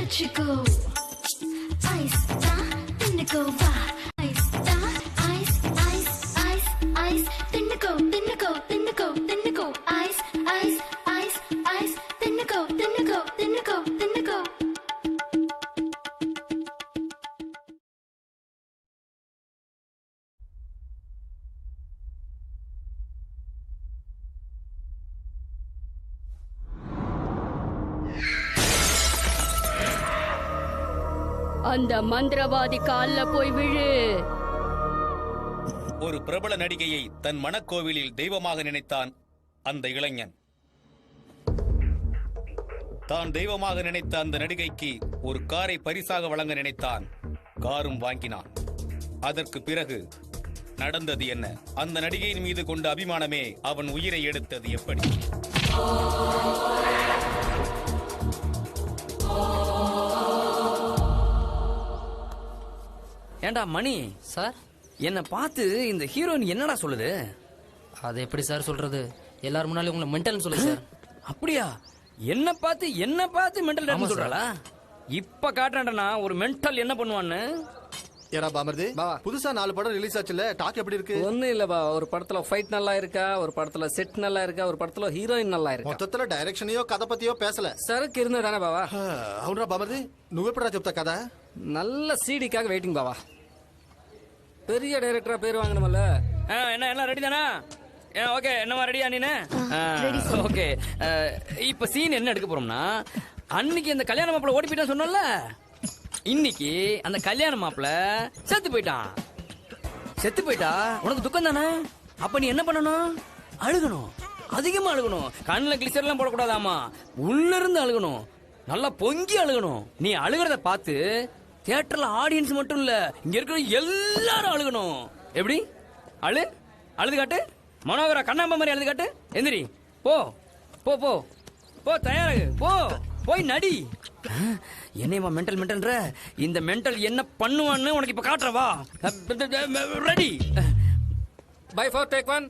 வச்சுக்கோ ஐஸ் தான் தின்னுக்கோ வா ஐஸ் தான் ஐஸ் ஐஸ் ஐஸ் ஐஸ் தின்னுக்கோ தின்னுக்கோ தின்னுக்கோ தின்னுக்கோ ஐஸ் ஐஸ் ஐஸ் ஐஸ் தின்னுக்கோ தின்னுக்கோ தின்னுக்கோ தின்னுக்கோ அந்த மந்திரவாதி கால்ல போய் விழு. ஒரு பிரபல நடிகையை தன் மனக்கோவிலில் தெய்வமாக நினைத்தான் அந்த இளைஞன். தான் தெய்வமாக நினைத்த அந்த நடிகைக்கு ஒரு காரை பரிசாக வழங்க நினைத்தான். காரும் வாங்கினான். அதற்கு பிறகு நடந்தது என்ன? அந்த நடிகையின் மீது கொண்ட அபிமானமே அவன் உயிரை எடுத்தது எப்படி? ஏண்டா மணி சார், என்ன பார்த்து இந்த ஹீரோயின் என்னடா சொல்லுது? அது எப்படி சார் சொல்றது? எல்லாரும் முன்னாடி உங்களை மென்டல்னு சொல்லு சார். அப்படியா? என்ன பார்த்து மென்டல் டாக்டர் சொல்றாளா? இப்ப காட்டுறேன்டா ஒரு மென்டல் என்ன பண்ணுவான்னு. ஏடா பாமர்தி, புதுசா 4 படம் ரிலீஸ் ஆச்சுல, டாக் எப்படி இருக்கு? ஒண்ணு இல்லப்பா, ஒரு படத்துல ஃபைட் நல்லா இருக்கா, ஒரு படத்துல செட் நல்லா இருக்கா, ஒரு படத்துல ஹீரோயின் நல்லா இருக்கா. மொத்தத்துல டைரக்ஷனையோ கதை பத்தியோ பேசல. సరుకు இருந்ததானே బావా? అవునరా బామర్ది, నువ్వెప్పుడా చెప్తా కదా? நல்ல சீடிக்காக வெயிட்டிங் பாவா. பெரிய டைரக்டரா பேர் வாங்கணும்ல. என்ன எல்லாம் ரெடி தானா? ஓகே, என்னமா ரெடியா நீனு? ஓகே, இப்ப சீன் என்ன எடுக்க போறோம்னா, அன்னைக்கு அந்த கல்யாண மாப்பிள்ள ஓடி போயிட்டான் சொன்னல, இன்னைக்கு அந்த கல்யாண மாப்பிள்ள செத்து போயிட்டான். செத்து போயிட்டா உனக்கு துக்கம் தானே? அப்ப நீ என்ன பண்ணணும்? அழுகணும், அதிகமா அழுகணும். கண்ணுல கிளிசர் எல்லாம் போடக்கூடாதாமா, உள்ள இருந்து அழுகணும், நல்லா பொங்கி அழுகணும். நீ அழுகிறத பார்த்து தியேட்டர்ல ஆடியன்ஸ் மட்டும் இல்ல, இங்க இருக்கிற எல்லாரும் அழுகணும். எப்படி? அழுது காட்டு. மனோகரா கண்ணாம்பா மாதிரி அழுது காட்டு. எந்திரி, போ போ போ போ, தயாராகு, போ போய் நடி. என்னையமா மென்டல்ன்ற? இந்த மென்டல் என்ன பண்ணுவான்னு உனக்கு இப்ப காட்டுறேன், வா. Ready, by 4 take 1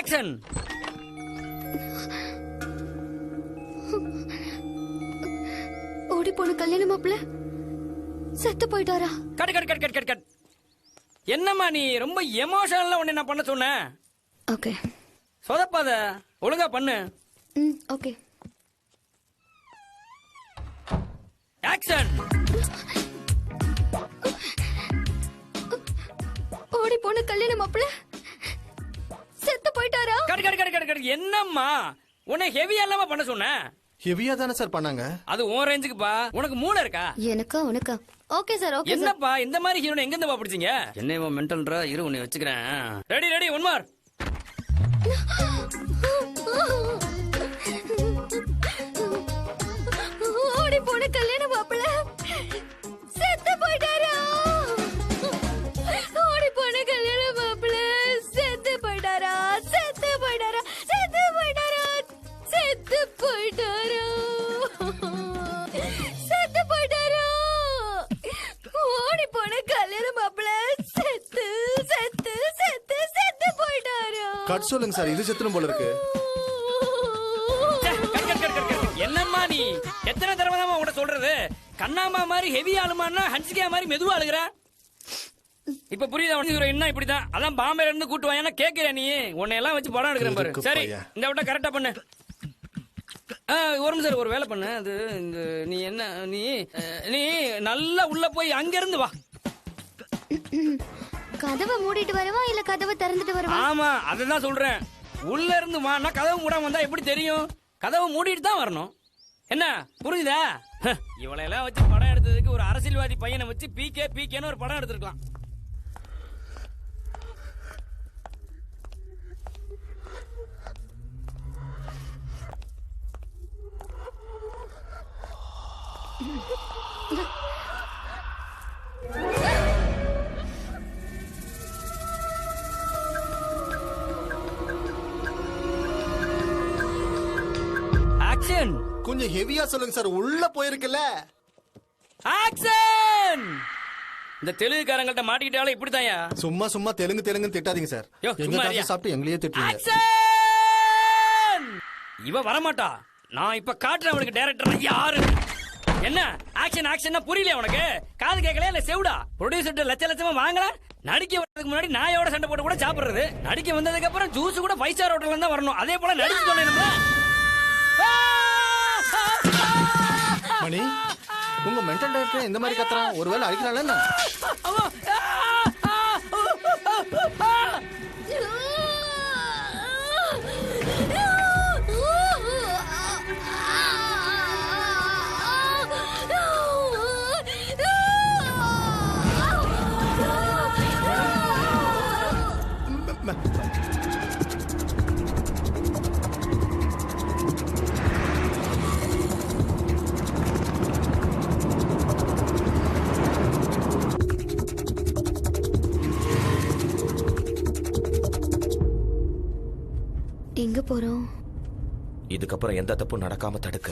action. ஓடி போன கல்யாண மாப்பிள்ள செத்து போயிட்டாரா? கட். என்னம்மா நீ ரொம்ப எமோஷனலா உன்னை நான் பண்ண சொன்னேன். ஓகே, சொதப்பாத, ஒழுங்கா பண்ணு. ஓகே. ஆக்ஷன். ஓடி போன கல்யாண மாப்பிள்ள செத்து போயிட்டாரா? கட். என்னம்மா உன்னை ஹெவியா இல்லாம பண்ண சொன்னேன். ஹெவியா தானே சார் பண்ணாங்க? அது உன் ரேஞ்சுக்குப்பா. உனக்கு மூளை இருக்கா? எனக்கா உனக்கா? Okay sir, okay. என்னப்பா இந்த மாதிரி ஹீரோனை எங்க இருந்து பிடிச்சீங்க? என்ன மென்டல்ன்ற? இரு உன்னை வச்சுக்கிறேன். ரெடி ஒன் மார். ஓடி போன கல்யாண மாப்பிள்ள செத்து போயிட்டாரா? ஓடி போன கல்யாண மாப்பிள்ள செத்து போயிட்டாரா? செத்து போயிட்டாரா? செத்து போயிட்டாரா? செத்து போயிட்டாரா? செத்து போயிட்டாரா? ஓடி போன கல்யாண மாப்பிள்ள செத்து செத்து செத்து செத்து போயிட்டாரா? கட் சொல்லுங்க சார், இது செத்துரும் போல இருக்கு. என்னம்மா நீ எத்தனை தடவை தான் உங்கள்ட்ட சொல்றது? கண்ணாமா மாதிரி ஹெவி ஆளுமான்னா ஹன்சிகா மாதிரி மெதுவா அழுகுற. இப்ப புரியுதா உனக்கு? என்ன இப்படிதான்? அதான் பாம்பேல இருந்து கூட்டு வாங்க கேக்குற நீ. உன்னை எல்லாம் வச்சு படம் எடுக்கிறேன் பாரு. சரி, இந்த விட்ட கரெக்டா பண்ணு. ஒரு நிமிஷம் ஒரு வேலை பண்ணு. அது நீ என்ன நீ நல்லா உள்ள போய் அங்க இருந்து வா. கதவை மூடிட்டு வரவா இல்ல கதவை திறந்துட்டு வரவா? ஆமா, அதுதான் சொல்றேன். உள்ள இருந்து வானா கதவு மூடாம வந்தா எப்படி தெரியும்? கதவை மூடிட்டு தான் வரணும். என்ன புரியுதா? இவளையெல்லாம் வச்சு படம் எடுத்ததுக்கு ஒரு அரசியல்வாதி பையனை வச்சு பிகேன்னு ஒரு படம் எடுத்திருக்கலாம். ஆக்ஷன். கொஞ்சம் ஹெவியா சொல்லுங்க சார், உள்ள போயிருக்குல்ல. ஆக்ஷன். இந்த தெலுங்குக்காரங்கள்ட்ட மாட்டிக்கிட்டாலும் இப்படித்தாயா? சும்மா தெலுங்கு திட்டாதீங்க சார். எங்க காசு சாப்பிட்டு எங்களையே திட்டுறீங்க. இவ வரமாட்டா. நான் இப்ப காட்டுறேன் அவனுக்கு டைரக்டர் யாரு. என்ன ஆக்ஷன் ஆக்ஷன்னா புரியல உனக்கு? காது கேட்கல இல்ல செவுடா? ப்ரொடியூசர் லட்ச லட்சமா வாங்கல. நடிக்க வரதுக்கு முன்னாடி நாயோட சண்டை போட்டு கூட சாப்பிடுறது. நடிக்க வந்ததுக்கு அப்புறம் ஜூஸ் கூட 5 ஸ்டார் ஹோட்டல்ல தான் வரணும். அதே போல நடிச்சு சொல்லணும்ல. மணி உங்க மென்டல் டைரக்டர் இந்த மாதிரி கத்துறான். ஒருவேளை அடிக்கிறாள் என்ன? எங்க போறோம்? இதுக்கப்புறம் எந்த தப்பும் நடக்காம தடுக்க.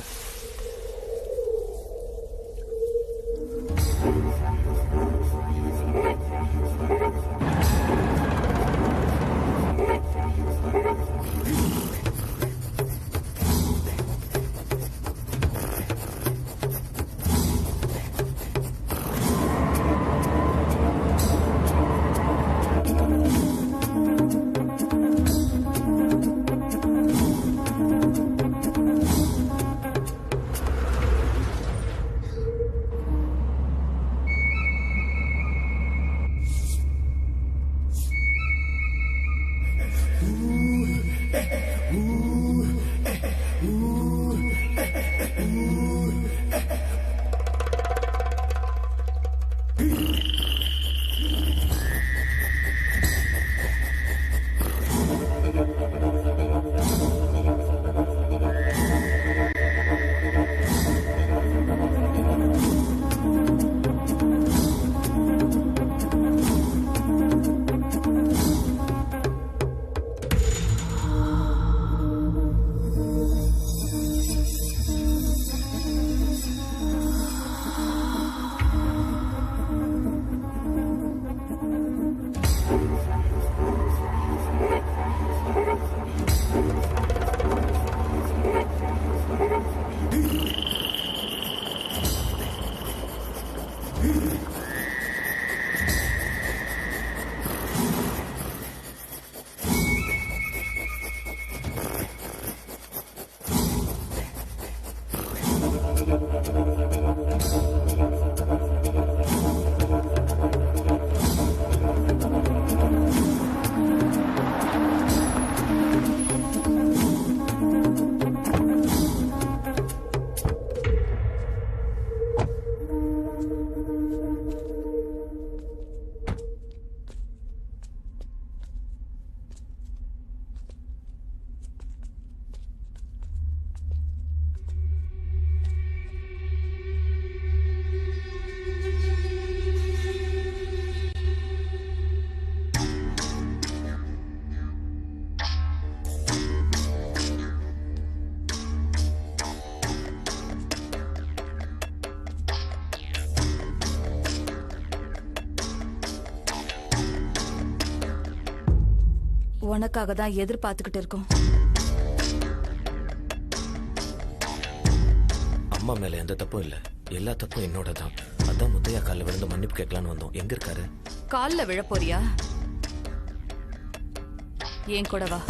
உனக்காக தான் எதிர்பார்த்துக்கிட்டு இருக்கோம். அம்மா மேல எந்த தப்பும் இல்ல, எல்லா தப்பும் என்னோட தான். அதான் முத்தையா காலில் விழுந்து மன்னிப்பு கேட்கலான்னு வந்தோம். எங்க இருக்காரு? கால்ல விழ போறியா? ஏன் கூட வா.